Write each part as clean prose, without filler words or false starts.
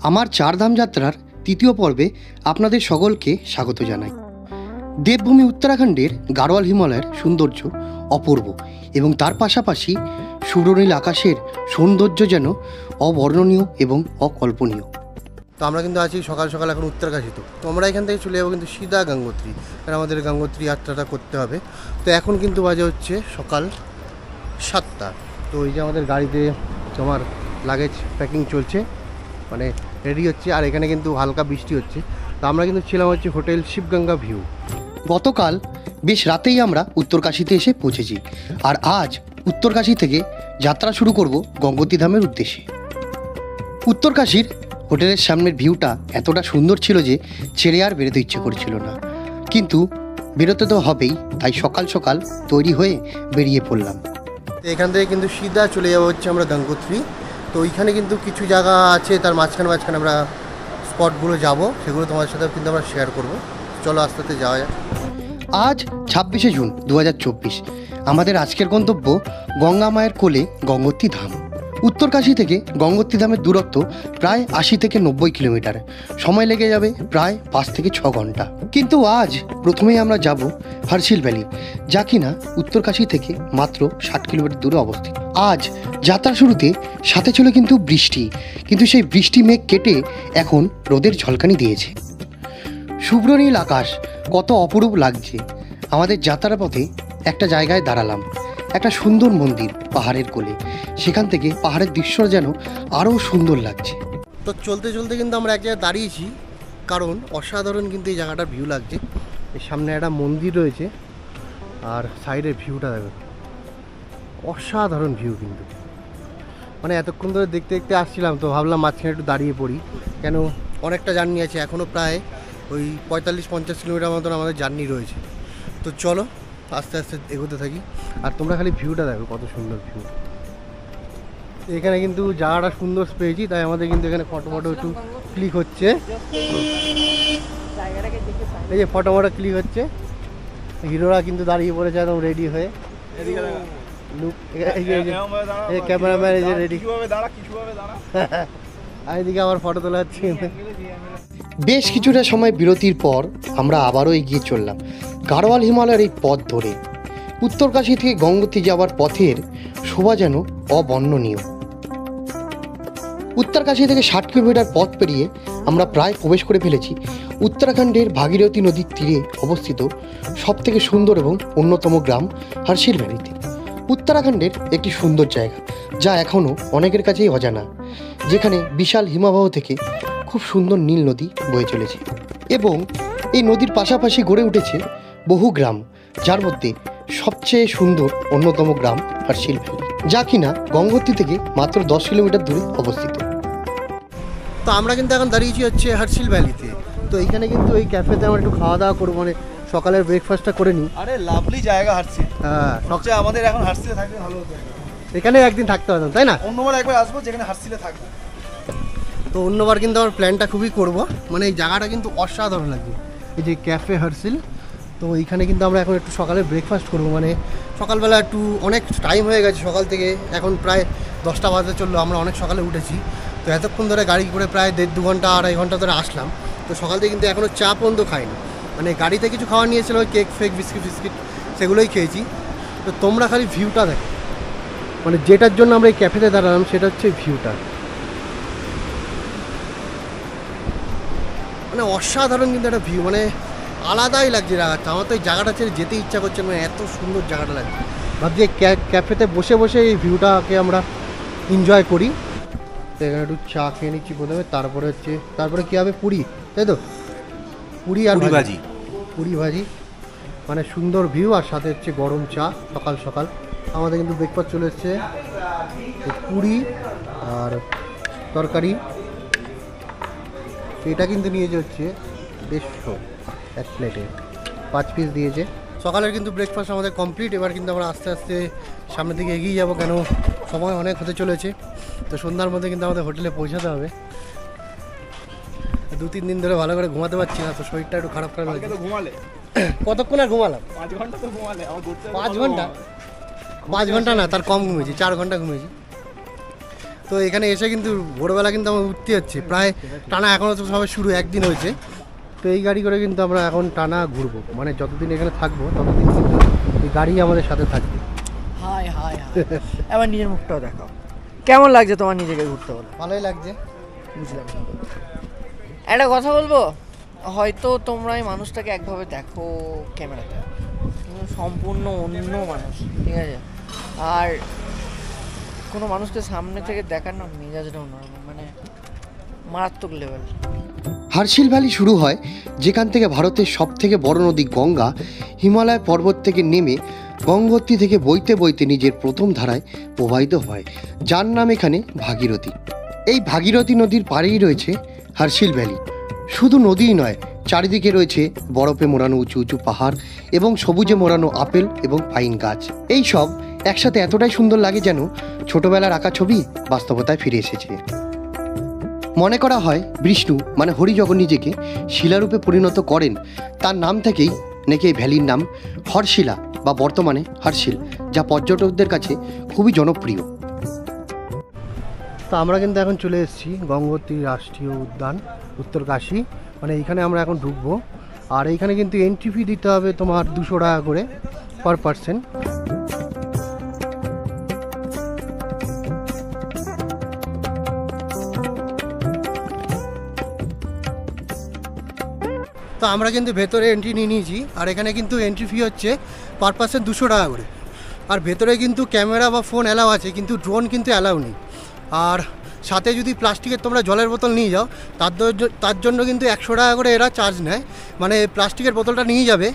আমার চারধাম যাত্রার তৃতীয় পর্বে আপনাদের সকলকে স্বাগত জানাই। দেবভূমি উত্তরাখণ্ডের গাড়োয়াল হিমালয়ের সৌন্দর্য অপূর্ব এবং তার পাশাপাশি সুরনীল আকাশের সৌন্দর্য যেন অবর্ণনীয় এবং অকল্পনীয়। তো আমরা কিন্তু আছি সকাল সকাল এখন উত্তরকাশীতে। তো আমরা এখান থেকে চলে যাবো কিন্তু সিধা গঙ্গোত্রী, কারণ আমাদের গঙ্গোত্রী যাত্রাটা করতে হবে। তো এখন কিন্তু বাজে হচ্ছে সকাল 7টা। তো এই যে আমাদের গাড়িতে তোমার লাগেজ প্যাকিং চলছে, মানে রেডি হচ্ছে। আর এখানে কিন্তু হালকা বৃষ্টি হচ্ছে। তো আমরা কিন্তু ছিলাম হচ্ছে হোটেল শিবগঙ্গা ভিউ। গতকাল বেশ রাতেই আমরা উত্তরকাশীতে এসে পৌঁছেছি, আর আজ উত্তরকাশী থেকে যাত্রা শুরু করব গঙ্গোত্রী ধামের উদ্দেশ্যে। উত্তরকাশীর হোটেলের সামনের ভিউটা এতটা সুন্দর ছিল যে ছেড়ে আর বেরোতে ইচ্ছে করছিল না, কিন্তু বেরোতে তো হবেই, তাই সকাল সকাল তৈরি হয়ে বেরিয়ে পড়লাম। এখান থেকে কিন্তু সিধা চলে যাওয়া হচ্ছে আমরা গঙ্গোত্রী। তো ওইখানে কিন্তু কিছু জায়গা আছে, তার মাঝখানে আমরা স্পটগুলো যাব, সেগুলো তোমাদের সাথে কিন্তু আমরা শেয়ার করব। চলো আস্তে আস্তে যাওয়া যায়। আজ 26শে জুন 2024। আমাদের আজকের গন্তব্য গঙ্গা মায়ের কোলে গঙ্গোত্রী ধাম। উত্তরকাশী থেকে গঙ্গোত্রী ধামের দূরত্ব প্রায় 80 থেকে 90 কিলোমিটার। সময় লেগে যাবে প্রায় 5 থেকে 6 ঘন্টা। কিন্তু আজ প্রথমেই আমরা যাব হর্ষিল ভ্যালি, যা কিনা উত্তরকাশী থেকে মাত্র 60 কিলোমিটার দূরে অবস্থিত। আজ যাত্রা শুরুতে সাথে ছিল কিন্তু বৃষ্টি, কিন্তু সেই বৃষ্টি মেঘ কেটে এখন রোদের ঝলকানি দিয়েছে। শুভ্র নীল আকাশ কত অপরূপ লাগছে। আমাদের যাত্রার পথে একটা জায়গায় দাঁড়ালাম, একটা সুন্দর মন্দির পাহাড়ের কোলে। সেখান থেকে পাহাড়ের দৃশ্য যেন আরও সুন্দর লাগছে। তো চলতে চলতে কিন্তু আমরা এক জায়গায় দাঁড়িয়েছি, কারণ অসাধারণ কিন্তু এই জায়গাটার ভিউ লাগছে। এর সামনে একটা মন্দির রয়েছে, আর সাইডের ভিউটা দেখো, অসাধারণ ভিউ কিন্তু। মানে এতক্ষণ ধরে দেখতে দেখতে আসছিলাম, তো ভাবলাম মাঝখানে একটু দাঁড়িয়ে পড়ি, কেন অনেকটা জার্নি আছে, এখনও প্রায় ওই 45-50 কিলোমিটার মতন আমাদের জার্নি রয়েছে। তো চলো আস্তে আস্তে এগোতে থাকি। আর তোমরা খালি ভিউটা দেখো, কত সুন্দর ভিউ। এখানে কিন্তু জায়গাটা সুন্দর পেয়েছি, তাই আমাদের কিন্তু এখানে ফটো একটু ক্লিক হচ্ছে। এই যে ফটো ক্লিক হচ্ছে, হিরোরা কিন্তু দাঁড়িয়ে পড়েছে একদম রেডি হয়ে। ক্যামেরাম্যান এই যে রেডি, আর এদিকে আমার ফটো তোলা হচ্ছে। বেশ কিছুটা সময় বিরতির পর আমরা আবারও এগিয়ে চললাম গাড়োয়াল হিমালয়ের এই পথ ধরে। উত্তরকাশী থেকে গঙ্গোত্রী যাওয়ার পথের শোভা যেন অবর্ণনীয়। উত্তরকাশী থেকে 60 কিলোমিটার পথ পেরিয়ে আমরা প্রায় প্রবেশ করে ফেলেছি উত্তরাখণ্ডের ভাগীরথী নদীর তীরে অবস্থিত সবথেকে সুন্দর এবং অন্যতম গ্রাম হর্ষিল ভ্যালিতে। উত্তরাখণ্ডের একটি সুন্দর জায়গা, যা এখনও অনেকের কাছেই অজানা, যেখানে বিশাল হিমবাহ থেকে খুব সুন্দর নীল নদী বয়ে চলেছে, এবং এই নদীর পাশাপাশি গড়ে উঠেছে বহু গ্রাম, যার মধ্যে সবচেয়ে সুন্দর অন্যতম গ্রাম হর্ষিল ভ্যালি, যা কিনা গঙ্গোত্রী থেকে মাত্র 10 কিলোমিটার দূরে অবস্থিত। তো আমরা কিন্তু এখন দাঁড়িয়েছি হচ্ছে হর্ষিল ভ্যালিতে। তো এইখানে কিন্তু এই ক্যাফেতে আমরা একটু খাওয়া দাওয়া করবো, মানে সকালের ব্রেকফাস্টটা করে নিই। আরে লাভলি জায়গা হর্ষিল। হ্যাঁ, সবচেয়ে আমাদের এখন হর্ষিলে থাকলে ভালো হতো। এখানে একদিন থাকতে হবে, তাই না? অন্যবার একবার আসবো যেখানে হর্ষিলে থাকবো। তো অন্যবার কিন্তু আমার প্ল্যানটা খুবই করব, মানে এই জায়গাটা কিন্তু অসাধারণ লাগবে, এই যে ক্যাফে হর্ষিল। তো এইখানে কিন্তু আমরা এখন একটু সকালে ব্রেকফাস্ট করবো, মানে সকালবেলা একটু অনেক টাইম হয়ে গেছে, সকাল থেকে এখন প্রায় 10টা বাজতে চললো। আমরা অনেক সকালে উঠেছি, তো এতক্ষণ ধরে গাড়ি করে প্রায় 1.5-2 ঘন্টা 2.5 ঘন্টা ধরে আসলাম। তো সকাল থেকে কিন্তু এখনও চা পর্যন্ত খাইনি, মানে গাড়িতে কিছু খাওয়া নিয়েছিল, ওই কেক ফেক বিস্কিট সেগুলোই খেয়েছি। তো তোমরা খালি ভিউটা দেখো, মানে যেটার জন্য আমরা এই ক্যাফেতে দাঁড়ালাম সেটা হচ্ছে ভিউটা, মানে অসাধারণ কিন্তু একটা ভিউ, মানে আলাদাই লাগছে জায়গাটা। আমার তো এই জায়গাটা ছেড়ে যেতে ইচ্ছা করছে, মানে এত সুন্দর জায়গাটা লাগছে। ভাবছি ক্যাফেতে বসে বসে এই ভিউটাকে আমরা এনজয় করি। তো এখানে একটু চা খেয়ে নিচ্ছি প্রথমে, তারপরে কী হবে, পুরি, তাই তো? পুরি আর ভাজি, পুরি ভাজি, মানে সুন্দর ভিউ, আর সাথে হচ্ছে গরম চা সকাল সকাল। আমাদের কিন্তু ব্রেকফাস্ট চলে এসছে, পুরি আর তরকারি। এটা কিন্তু নিয়েছে হচ্ছে 150 এক প্লেটে, 5 পিস দিয়েছে। সকালের কিন্তু ব্রেকফাস্ট আমাদের কমপ্লিট। এবার কিন্তু আমরা আস্তে আস্তে সামনের দিকে এগিয়ে যাবো, কেন সময় অনেক হতে চলেছে। তো সন্ধ্যার মধ্যে কিন্তু আমাদের হোটেলে পৌঁছাতে হবে। 2-3 দিন ধরে ভালো করে ঘুমাতে পারছি না, তো শরীরটা একটু খারাপ খারাপ লাগছে। কতক্ষণ আর ঘুমালাম? 5 ঘন্টা তো ঘুমালে। 5 ঘন্টা? 5 ঘন্টা না, তার কম ঘুমিয়েছি, 4 ঘন্টা ঘুমিয়েছি। তো এখানে এসে কিন্তু ভোরবেলা কিন্তু আমার উঠতে হচ্ছে, প্রায় টানা এখনও তো সবাই শুরু একদিন হয়েছে। তো এই গাড়ি করে কিন্তু আমরা এখন টানা ঘুরবো, মানে যতদিন এখানে থাকবো ততদিন কিন্তু এই গাড়ি আমাদের সাথে থাকবে। হাই হাই হাই এবার নিজের মুখটাও দেখাও, কেমন লাগছে তোমার নিজেকে ঘুরতে বলো? ভালোই লাগছে। বুঝলাম। একটা কথা বলবো, হয়তো তোমরা এই মানুষটাকে একভাবে দেখো ক্যামেরাতে, কিন্তু সম্পূর্ণ অন্য মানুষ, ঠিক আছে? আর কোনো মানুষকে সামনে থেকে দেখার না মেজাজটা অন্যরকম, মানে মারাত্মক লেভেল। হার্শিল ভ্যালি শুরু হয় যেখান থেকে ভারতের সব থেকে বড় নদী গঙ্গা হিমালয় পর্বত থেকে নেমে গঙ্গোত্রী থেকে বইতে বইতে নিজের প্রথম ধারায় প্রবাহিত হয়, যার নাম এখানে ভাগীরথী। এই ভাগীরথী নদীর পাড়েই রয়েছে হার্শিল ভ্যালি। শুধু নদীই নয়, চারিদিকে রয়েছে বরফে মোড়ানো উঁচু উঁচু পাহাড় এবং সবুজে মোড়ানো আপেল এবং পাইন গাছ। এই সব একসাথে এতটাই সুন্দর লাগে যেন ছোটবেলার আঁকা ছবি বাস্তবতায় ফিরে এসেছে। মনে করা হয় বিষ্ণু মানে হরি যখন নিজেকে শিলারূপে পরিণত করেন, তার নাম থেকেই নাকি এই ভ্যালির নাম হরশিলা বা বর্তমানে হার্শিল, যা পর্যটকদের কাছে খুবই জনপ্রিয়। তো আমরা কিন্তু এখন চলে এসেছি গঙ্গোত্রী রাষ্ট্রীয় উদ্যান, উত্তরকাশী, মানে এইখানে আমরা এখন ঢুকবো। আর এইখানে কিন্তু এন্ট্রি ফি দিতে হবে তোমার 200 টাকা করে পার পার্সন। তো আমরা কিন্তু ভেতরে এন্ট্রি নিয়ে নিয়েছি, আর এখানে কিন্তু এন্ট্রি ফি হচ্ছে পার পার্সন 200 টাকা করে। আর ভেতরে কিন্তু ক্যামেরা বা ফোন অ্যালাউ আছে, কিন্তু ড্রোন কিন্তু অ্যালাউ নেই। আর সাথে যদি প্লাস্টিকের তোমরা জলের বোতল নিয়ে যাও তার জন্য কিন্তু 100 টাকা করে এরা চার্জ নেয়। মানে প্লাস্টিকের বোতলটা নিয়ে যাবে,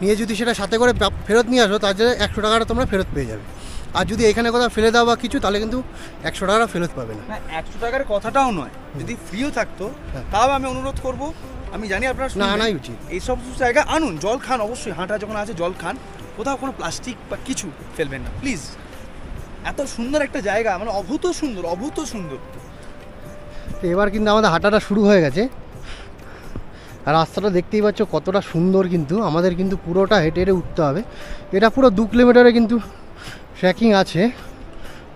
নিয়ে যদি সেটা সাথে করে ফেরত নিয়ে আসো তার জন্য 100 টাকাটা তোমরা ফেরত পেয়ে যাবে। আর যদি এখানে কোথাও ফেলে দাও বা কিছু, তাহলে কিন্তু 100 টাকা ফেরত পাবে না। 100 টাকার কথাটাও নয়, যদি ফ্রিও থাকতো তাও আমি অনুরোধ করব, আমি জানি আপনারা না আনাই উচিত, এইসব জায়গা আনুন, জল খান, অবশ্যই হাঁটা যখন আছে জল খান, কোথাও কোনো প্লাস্টিক বা কিছু ফেলবেন না প্লিজ। এত সুন্দর একটা জায়গা, মানে অভূত সুন্দর, অভূত সুন্দর। তো এবার কিন্তু আমাদের হাঁটাটা শুরু হয়ে গেছে, আর রাস্তাটা দেখতেই পাচ্ছ কতটা সুন্দর। কিন্তু আমাদের কিন্তু পুরোটা হেঁটে হেঁটে উঠতে হবে, এটা পুরো 2 কিলোমিটারে কিন্তু ট্রেকিং আছে।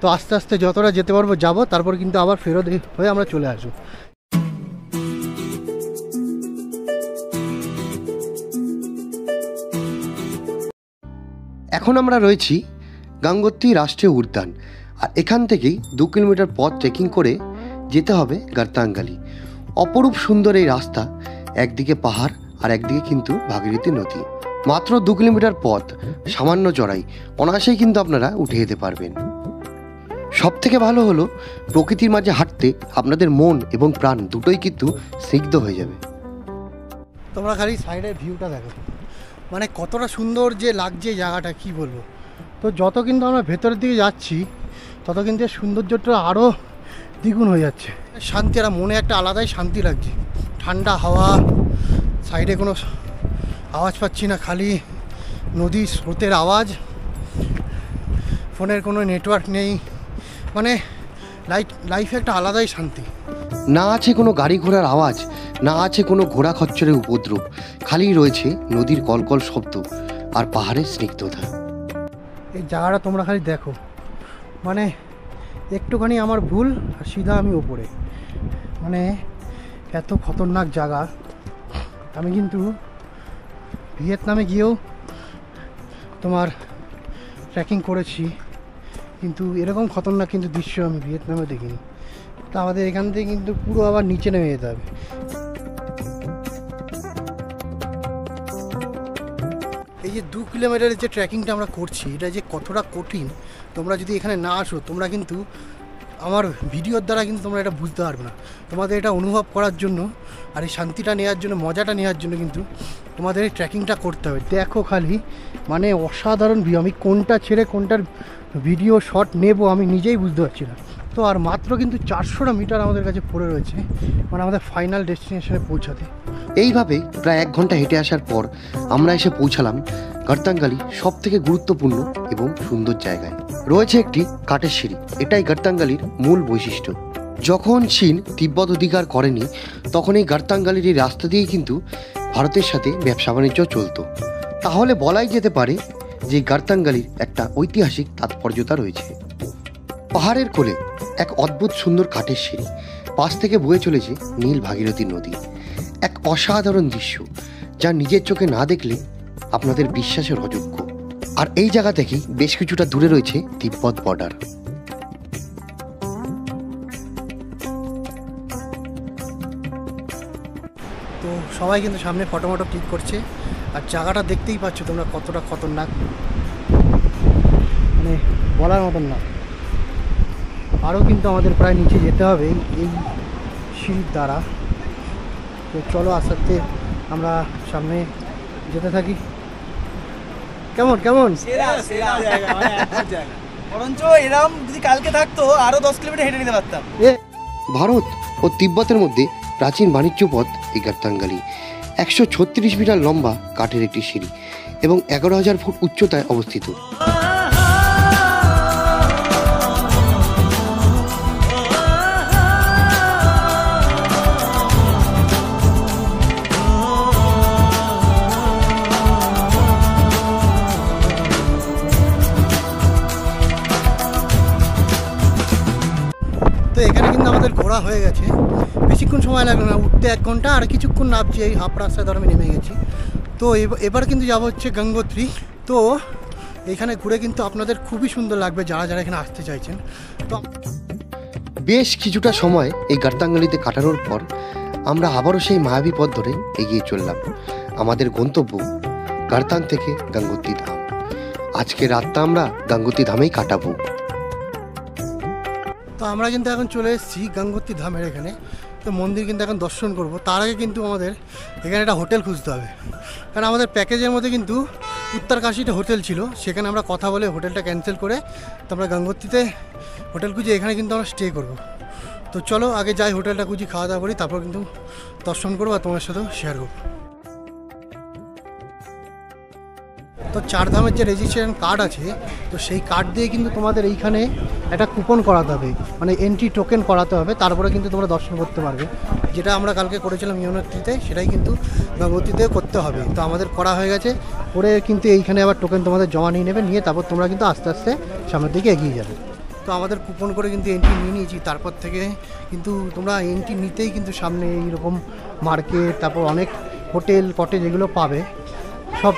তো আস্তে আস্তে যতটা যেতে পারবো যাবো, তারপর কিন্তু আবার ফেরত হয়ে আমরা চলে আসবো। এখন আমরা রয়েছি গঙ্গোত্রী রাষ্ট্রীয় উদ্যান, আর এখান থেকেই 2 কিলোমিটার পথ ট্রেকিং করে যেতে হবে গর্তাঙ্গালি। অপরূপ সুন্দর এই রাস্তা, একদিকে পাহাড় আর একদিকে কিন্তু ভাগীরথী নদী। মাত্র 2 কিলোমিটার পথ, সামান্য চড়াই, অনায়াসেই কিন্তু আপনারা উঠে যেতে পারবেন। সব থেকে ভালো হলো প্রকৃতির মাঝে হাঁটতে আপনাদের মন এবং প্রাণ দুটোই কিন্তু স্নিগ্ধ হয়ে যাবে। তোমরা খালি সাইডের ভিউটা দেখো, মানে কতটা সুন্দর যে লাগছে জায়গাটা, কি বলবো। তো যত কিন্তু আমরা ভেতরের দিকে যাচ্ছি তত কিন্তু এর সৌন্দর্যটা আরও দ্বিগুণ হয়ে যাচ্ছে। শান্তি, আর মনে একটা আলাদাই শান্তি লাগছে। ঠান্ডা হাওয়া, সাইডে কোনো আওয়াজ পাচ্ছি না, খালি নদীর স্রোতের আওয়াজ, ফোনের কোনো নেটওয়ার্ক নেই, মানে লাইফে একটা আলাদাই শান্তি। না আছে কোনো গাড়ি ঘোড়ার আওয়াজ, না আছে কোনো ঘোড়া খচ্চরের উপদ্রব, খালি রয়েছে নদীর কলকল শব্দ আর পাহাড়ের স্নিগ্ধতা। এই জায়গাটা তোমরা খালি দেখো, মানে একটুখানি আমার ভুল আর সিধা আমি ওপরে, মানে এত খতরনাক জায়গা। আমি কিন্তু ভিয়েতনামে গিয়েও তোমার ট্রেকিং করেছি, কিন্তু এরকম খতরনাক কিন্তু দৃশ্য আমি ভিয়েতনামে দেখিনি। তো আমাদের এখান থেকে কিন্তু পুরো আবার নিচে নেমে যেতে হবে। এই যে 2 কিলোমিটারের যে ট্রেকিংটা আমরা করছি, এটা যে কতটা কঠিন, তোমরা যদি এখানে না আসো তোমরা কিন্তু আমার ভিডিওর দ্বারা কিন্তু তোমরা এটা বুঝতে পারবে না। তোমাদের এটা অনুভব করার জন্য আর এই শান্তিটা নেওয়ার জন্য, মজাটা নেওয়ার জন্য কিন্তু তোমাদের এই ট্রেকিংটা করতে হবে। দেখো খালি, মানে অসাধারণ ভিউ। আমি কোনটা ছেড়ে কোনটার ভিডিও শট নেব আমি নিজেই বুঝতে পারছি না। তো আর মাত্র কিন্তু 400টা মিটার আমাদের কাছে পড়ে রয়েছে, মানে আমাদের ফাইনাল ডেস্টিনেশনে পৌঁছাতে। এইভাবে প্রায় 1 ঘন্টা হেঁটে আসার পর আমরা এসে পৌঁছালাম গর্তাঙ্গালি সব থেকে গুরুত্বপূর্ণ এবং সুন্দর জায়গায়। রয়েছে একটি কাঠের সিঁড়ি, এটাই গর্তাঙ্গালির মূল বৈশিষ্ট্য। যখন চীন তিব্বত অধিকার করেনি তখন এই গর্তাঙ্গালির এই রাস্তা দিয়েই কিন্তু ভারতের সাথে ব্যবসা বাণিজ্য চলতো। তাহলে বলাই যেতে পারে যে গর্তাঙ্গালির একটা ঐতিহাসিক তাৎপর্যতা রয়েছে। পাহাড়ের কোলে এক অদ্ভুত সুন্দর কাঠের সিঁড়ি, পাশ থেকে বয়ে চলেছে নীল ভাগীরথী নদী। এক অসাধারণ দৃশ্য যা নিজের চোখে না দেখলে আপনাদের বিশ্বাসের অযোগ্য। আর এই জায়গা থেকেই বেশ কিছুটা দূরে রয়েছে তিব্বত বর্ডার। তো সবাই কিন্তু সামনে ফটো ক্লিক করছে, আর জায়গাটা দেখতেই পাচ্ছ তোমরা কতটা খতরনাক, মানে বলার মতন না। আরও কিন্তু আমাদের প্রায় নিচে যেতে হবে এই সিঁড়ির দ্বারা। তো চলো আস্তে আস্তে আমরা সামনে যেতে থাকি। কেমন কেমন বরঞ্চ এরম যদি কালকে থাকতো আরো 10 কিলোমিটার হেঁটে নিতে পারতাম। ভারত ও তিব্বতের মধ্যে প্রাচীন বাণিজ্য পথ এই গার্তাঙ্গালি। 136 মিটার লম্বা কাঠের একটি সিঁড়ি এবং 11,000 ফুট উচ্চতায় অবস্থিত। তো এখানে কিন্তু আমাদের ঘোরা হয়ে গেছে, বেশিক্ষণ সময় লাগলো না, উঠতে 1 ঘন্টা, আর কিছুক্ষণ নামছি, এই হাফ রাস্তায় ধরে আমি নেমে গেছি। তো এবার কিন্তু যাবো হচ্ছে গঙ্গোত্রী। তো এখানে ঘুরে কিন্তু আপনাদের খুবই সুন্দর লাগবে যারা যারা এখানে আসতে চাইছেন। তো বেশ কিছুটা সময় এই গার্তাঙ্গালিতে কাটানোর পর আমরা আবারও সেই মায়াবী পথ ধরে এগিয়ে চললাম আমাদের গন্তব্য গার্তাং থেকে গঙ্গোত্রী ধাম। আজকে রাতটা আমরা গঙ্গোত্রী ধামেই কাটাবো। তো আমরা কিন্তু এখন চলে এসেছি গঙ্গোত্রী ধামের এখানে। তো মন্দির কিন্তু এখন দর্শন করব, তার আগে কিন্তু আমাদের এখানে একটা হোটেল খুঁজতে হবে, কারণ আমাদের প্যাকেজের মধ্যে কিন্তু উত্তরকাশীতে হোটেল ছিল, সেখানে আমরা কথা বলে হোটেলটা ক্যান্সেল করে তো আমরা গঙ্গোত্রীতে হোটেল খুঁজে এখানে কিন্তু আমরা স্টে করব। তো চলো আগে যাই, হোটেলটা খুঁজি, খাওয়া দাওয়া করি, তারপর কিন্তু দর্শন করবো আর তোমার সাথেও শেয়ার করবো। তো 4 ধামের যে রেজিস্ট্রেশন কার্ড আছে, তো সেই কার্ড দিয়ে কিন্তু তোমাদের এইখানে একটা কুপন করাতে হবে, মানে এন্ট্রি টোকেন করাতে হবে, তারপরে কিন্তু তোমরা দর্শন করতে পারবে। যেটা আমরা কালকে করেছিলাম ইউনিভার্সিটিতে, সেটাই কিন্তু গঙ্গোত্রীতেও করতে হবে। তো আমাদের করা হয়ে গেছে, করে কিন্তু এইখানে আবার টোকেন তোমাদের জমা নিয়ে নেবে, নিয়ে তারপর তোমরা কিন্তু আস্তে আস্তে সামনের দিকে এগিয়ে যাবে। তো আমাদের কুপন করে কিন্তু এন্ট্রি নিয়ে নিয়েছি, তারপর থেকে কিন্তু তোমরা এন্ট্রি নিতেই কিন্তু সামনে এইরকম মার্কেট, তারপর অনেক হোটেল কটেজ এগুলো পাবে, সব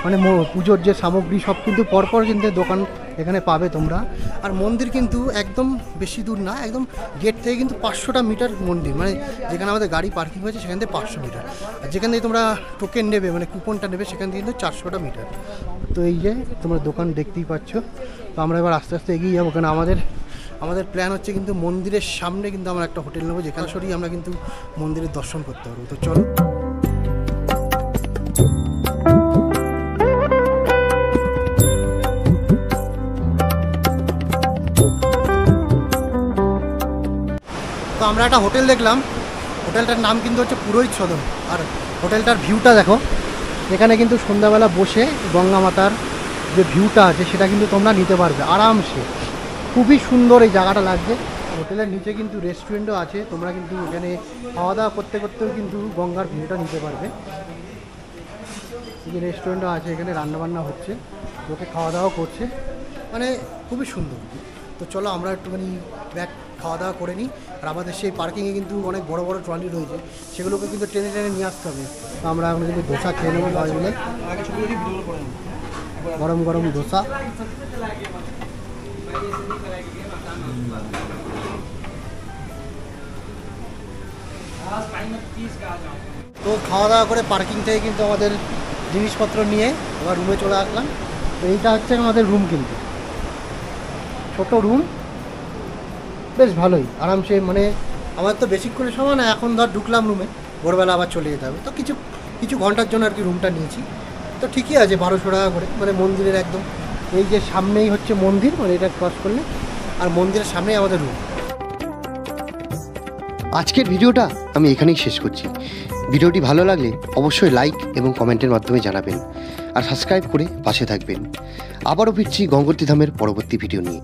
মানে পুজোর যে সামগ্রী সব কিন্তু পরপর কিন্তু দোকান এখানে পাবে তোমরা। আর মন্দির কিন্তু একদম বেশি দূর না, একদম গেট থেকে কিন্তু 500টা মিটার মন্দির, মানে যেখানে আমাদের গাড়ি পার্কিং হয়েছে সেখান থেকে 500 মিটার, আর যেখান থেকে তোমরা টোকেন নেবে মানে কুপনটা নেবে সেখান থেকে কিন্তু 400টা মিটার। তো এই যে তোমরা দোকান দেখতেই পাচ্ছ। তো আমরা এবার আস্তে আস্তে এগিয়ে যাবো, কারণ আমাদের প্ল্যান হচ্ছে কিন্তু মন্দিরের সামনে কিন্তু আমরা একটা হোটেল নেবো, যেখানে সরি আমরা কিন্তু মন্দিরের দর্শন করতে পারবো। তো চলো। তো আমরা একটা হোটেল দেখলাম, হোটেলটার নাম কিন্তু হচ্ছে পুরোহিত সদন। আর হোটেলটার ভিউটা দেখো, এখানে কিন্তু সন্ধ্যাবেলা বসে গঙ্গা মাতার যে ভিউটা আছে সেটা কিন্তু তোমরা নিতে পারবে আরামসে, খুবই সুন্দর এই জায়গাটা লাগছে। হোটেলের নিচে কিন্তু রেস্টুরেন্টও আছে, তোমরা কিন্তু এখানে খাওয়া দাওয়া করতে করতেও কিন্তু গঙ্গার ভিউটা নিতে পারবে। এই যে রেস্টুরেন্টও আছে, এখানে রান্নাবান্না হচ্ছে, লোকে খাওয়া দাওয়া করছে, মানে খুবই সুন্দর। তো চলো আমরা একটুখানি ব্যাক খাওয়া দাওয়া করে নিই। আর আমাদের সেই পার্কিংয়ে কিন্তু অনেক বড় বড় ট্রলি রয়েছে, সেগুলোকে কিন্তু টেনে টেনে নিয়ে আসতে হবে। তো আমরা এখন কিন্তু ধোসা খেয়ে নেবো সবাই মিলে, গরম গরম ধোসা। তো খাওয়া দাওয়া করে পার্কিং থেকে কিন্তু আমাদের জিনিসপত্র নিয়ে এবার রুমে চলে আসলাম। তো এইটা হচ্ছে আমাদের রুম, কিন্তু ছোট রুম, বেশ ভালোই আরামসে, মানে আমাদের তো বেশিক্ষণের সময় না, এখন ধর ঢুকলাম রুমে, ভোরবেলা আবার চলে যেতে হবে। তো কিছু ঘন্টার জন্য আর কি রুমটা নিয়েছি। তো ঠিকই আছে, 1200 টাকা করে, মানে মন্দিরের একদম এই যে সামনেই হচ্ছে মন্দির, মানে এটা ক্রস করলে আর মন্দিরের সামনেই আমাদের রুম। আজকের ভিডিওটা আমি এখানেই শেষ করছি। ভিডিওটি ভালো লাগলে অবশ্যই লাইক এবং কমেন্টের মাধ্যমে জানাবেন, আর সাবস্ক্রাইব করে পাশে থাকবেন। আবারও ফিরছি গঙ্গোত্রী ধামের পরবর্তী ভিডিও নিয়ে।